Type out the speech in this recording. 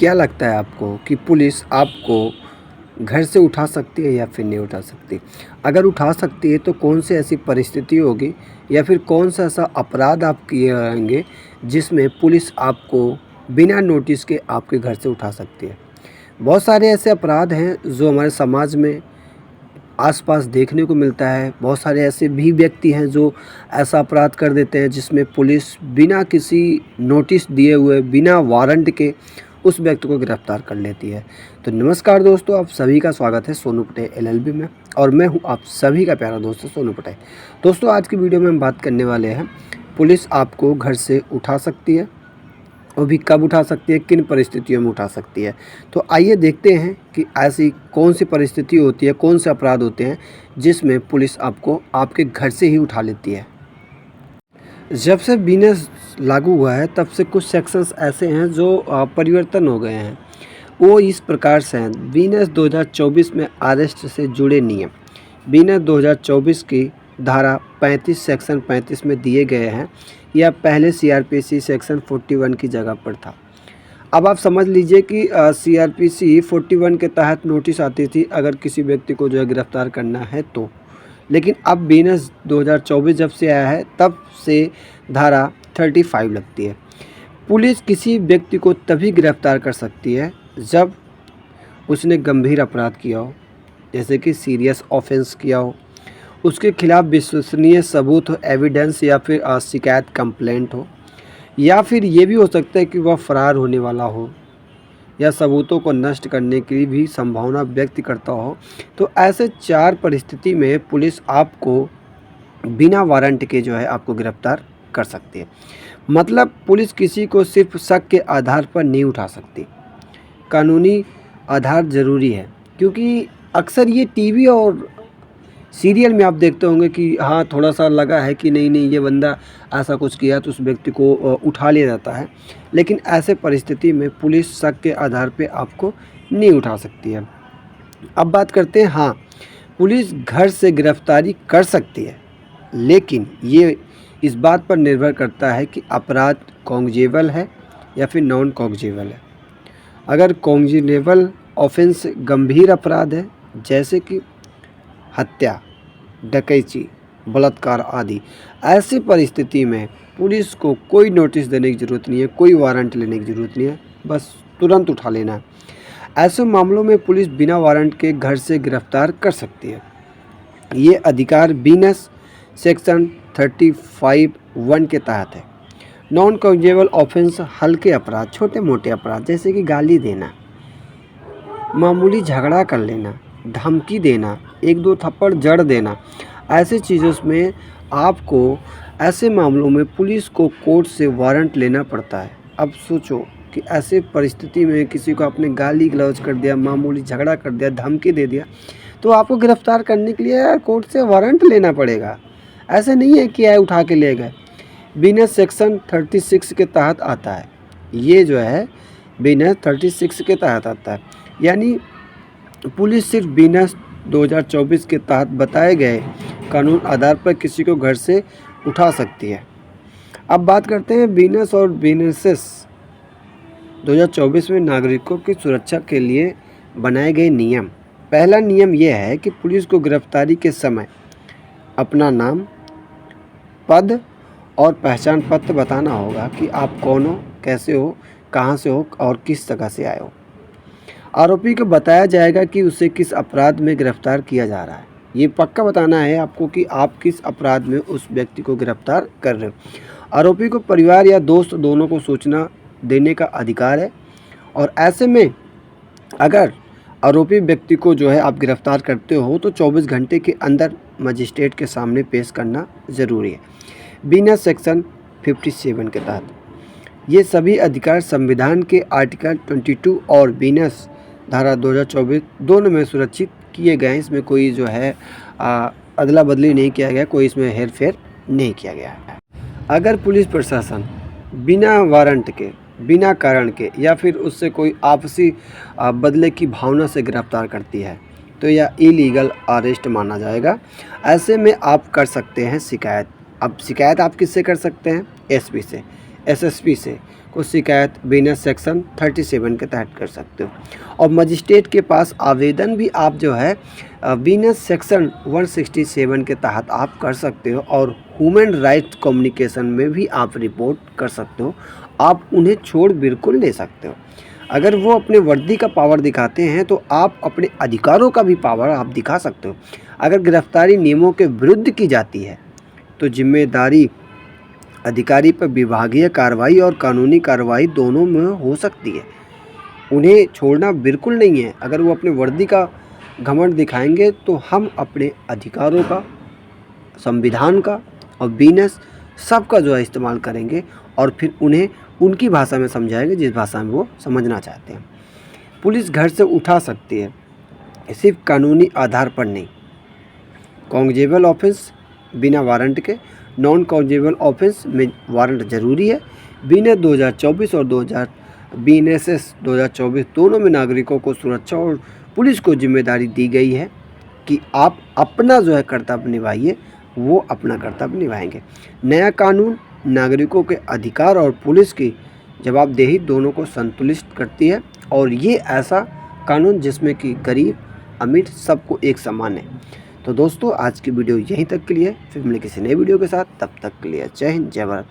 क्या लगता है आपको कि पुलिस आपको घर से उठा सकती है या फिर नहीं उठा सकती? अगर उठा सकती है तो कौन सी ऐसी परिस्थिति होगी या फिर कौन सा ऐसा अपराध आप किए रहेंगे जिसमें पुलिस आपको बिना नोटिस के आपके घर से उठा सकती है? बहुत सारे ऐसे अपराध हैं जो हमारे समाज में आस-पास देखने को मिलता है। बहुत सारे ऐसे भी व्यक्ति हैं जो ऐसा अपराध कर देते हैं जिसमें पुलिस बिना किसी नोटिस दिए हुए, बिना वारंट के उस व्यक्ति को गिरफ्तार कर लेती है। तो नमस्कार दोस्तों, आप सभी का स्वागत है सोनू पटे एलएलबी में और मैं हूं आप सभी का प्यारा दोस्त सोनू पटे। दोस्तों, आज की वीडियो में हम बात करने वाले हैं पुलिस आपको घर से उठा सकती है और भी कब उठा सकती है, किन परिस्थितियों में उठा सकती है। तो आइए देखते हैं कि ऐसी कौन सी परिस्थिति होती है, कौन से अपराध होते हैं जिसमें पुलिस आपको आपके घर से ही उठा लेती है। जब से बीएनएस लागू हुआ है तब से कुछ सेक्शंस ऐसे हैं जो परिवर्तन हो गए हैं। वो इस प्रकार से हैं। बीएनएस 2024 में अरेस्ट से जुड़े नियम बीएनएस 2024 की धारा 35 सेक्शन 35 में दिए गए हैं। यह पहले सीआरपीसी सेक्शन 41 की जगह पर था। अब आप समझ लीजिए कि सीआरपीसी 41 के तहत नोटिस आती थी अगर किसी व्यक्ति को जो है गिरफ्तार करना है तो। लेकिन अब बीएनएस 2024 जब से आया है तब से धारा 35 लगती है। पुलिस किसी व्यक्ति को तभी गिरफ्तार कर सकती है जब उसने गंभीर अपराध किया हो, जैसे कि सीरियस ऑफेंस किया हो, उसके खिलाफ विश्वसनीय सबूत हो, एविडेंस या फिर शिकायत कंप्लेंट हो, या फिर ये भी हो सकता है कि वह फरार होने वाला हो या सबूतों को नष्ट करने की भी संभावना व्यक्त करता हो। तो ऐसे 4 परिस्थिति में पुलिस आपको बिना वारंट के जो है आपको गिरफ्तार कर सकती है। मतलब पुलिस किसी को सिर्फ शक के आधार पर नहीं उठा सकती। कानूनी आधार ज़रूरी है, क्योंकि अक्सर ये टीवी और सीरियल में आप देखते होंगे कि हाँ, थोड़ा सा लगा है कि नहीं ये बंदा ऐसा कुछ किया तो उस व्यक्ति को उठा लिया जाता है। लेकिन ऐसे परिस्थिति में पुलिस शक के आधार पे आपको नहीं उठा सकती है। अब बात करते हैं, हाँ, पुलिस घर से गिरफ्तारी कर सकती है, लेकिन ये इस बात पर निर्भर करता है कि अपराध कॉग्निजेबल है या फिर नॉन कॉग्निजेबल है। अगर कॉग्निजेबल ऑफेंस गंभीर अपराध है, जैसे कि हत्या, डकैती, बलात्कार आदि, ऐसी परिस्थिति में पुलिस को कोई नोटिस देने की ज़रूरत नहीं है, कोई वारंट लेने की ज़रूरत नहीं है, बस तुरंत उठा लेना है। ऐसे मामलों में पुलिस बिना वारंट के घर से गिरफ्तार कर सकती है। ये अधिकार बीएनएस सेक्शन 35(1) के तहत है। नॉन कॉग्निजेबल ऑफेंस हल्के अपराध, छोटे मोटे अपराध, जैसे कि गाली देना, मामूली झगड़ा कर लेना, धमकी देना, 1-2 थप्पड़ जड़ देना, ऐसे चीज़ों में आपको ऐसे मामलों में पुलिस को कोर्ट से वारंट लेना पड़ता है। अब सोचो कि ऐसे परिस्थिति में किसी को आपने गाली गलौज कर दिया, मामूली झगड़ा कर दिया, धमकी दे दिया, तो आपको गिरफ्तार करने के लिए कोर्ट से वारंट लेना पड़ेगा। ऐसे नहीं है कि आए उठा के ले गए। बीएनएस सेक्शन 36 के तहत आता है। ये जो है बीएनएस 36 के तहत आता है, यानी पुलिस सिर्फ बीएनएस 2024 के तहत बताए गए कानून आधार पर किसी को घर से उठा सकती है। अब बात करते हैं बीएनएस और बीएनएसएस 2024 में नागरिकों की सुरक्षा के लिए बनाए गए नियम। पहला नियम यह है कि पुलिस को गिरफ्तारी के समय अपना नाम, पद और पहचान पत्र बताना होगा कि आप कौन हो, कैसे हो, कहाँ से हो और किस जगह से आए हो। आरोपी को बताया जाएगा कि उसे किस अपराध में गिरफ्तार किया जा रहा है। ये पक्का बताना है आपको कि आप किस अपराध में उस व्यक्ति को गिरफ्तार कर रहे हो। आरोपी को परिवार या दोस्त दोनों को सूचना देने का अधिकार है, और ऐसे में अगर आरोपी व्यक्ति को जो है आप गिरफ्तार करते हो तो 24 घंटे के अंदर मजिस्ट्रेट के सामने पेश करना ज़रूरी है। बीएनएस सेक्शन 57 के तहत ये सभी अधिकार संविधान के आर्टिकल 22 और बीएनएस धारा 2024 दोनों में सुरक्षित किए गए हैं। इसमें कोई जो है अदला बदली नहीं किया गया, कोई इसमें हेर फेर नहीं किया गया है। अगर पुलिस प्रशासन बिना वारंट के, बिना कारण के या फिर उससे कोई आपसी बदले की भावना से गिरफ्तार करती है तो यह इलीगल अरेस्ट माना जाएगा। ऐसे में आप कर सकते हैं शिकायत। अब शिकायत आप किससे कर सकते हैं? एसपी से। एसएसपी से को शिकायत बीएनएस सेक्शन 37 के तहत कर सकते हो। और मजिस्ट्रेट के पास आवेदन भी आप जो है बीएनएस सेक्शन 167 के तहत आप कर सकते हो। और ह्यूमन राइट्स कम्युनिकेशन में भी आप रिपोर्ट कर सकते हो। आप उन्हें छोड़ बिल्कुल ले सकते हो। अगर वो अपने वर्दी का पावर दिखाते हैं तो आप अपने अधिकारों का भी पावर आप दिखा सकते हो। अगर गिरफ्तारी नियमों के विरुद्ध की जाती है तो जिम्मेदारी अधिकारी पर विभागीय कार्रवाई और कानूनी कार्रवाई दोनों में हो सकती है। उन्हें छोड़ना बिल्कुल नहीं है। अगर वो अपने वर्दी का घमंड दिखाएंगे तो हम अपने अधिकारों का, संविधान का और बीएनएस सबका जो है इस्तेमाल करेंगे और फिर उन्हें उनकी भाषा में समझाएंगे जिस भाषा में वो समझना चाहते हैं। पुलिस घर से उठा सकती है, सिर्फ कानूनी आधार पर नहीं। कॉन्जेबल ऑफेंस बिना वारंट के, नॉन कॉन्जेबल ऑफेंस में वारंट जरूरी है। बीएनएस 2024 और बीएनएसएस 2024 दोनों में नागरिकों को सुरक्षा और पुलिस को जिम्मेदारी दी गई है कि आप अपना जो है कर्तव्य निभाइए, वो अपना कर्तव्य निभाएंगे। नया कानून नागरिकों के अधिकार और पुलिस की जवाबदेही दोनों को संतुलित करती है। और ये ऐसा कानून जिसमें कि गरीब अमीर सबको एक समान है। तो दोस्तों आज की वीडियो यहीं तक के लिए, फिर मिले किसी नए वीडियो के साथ। तब तक के लिए जय हिंद, जय भारत।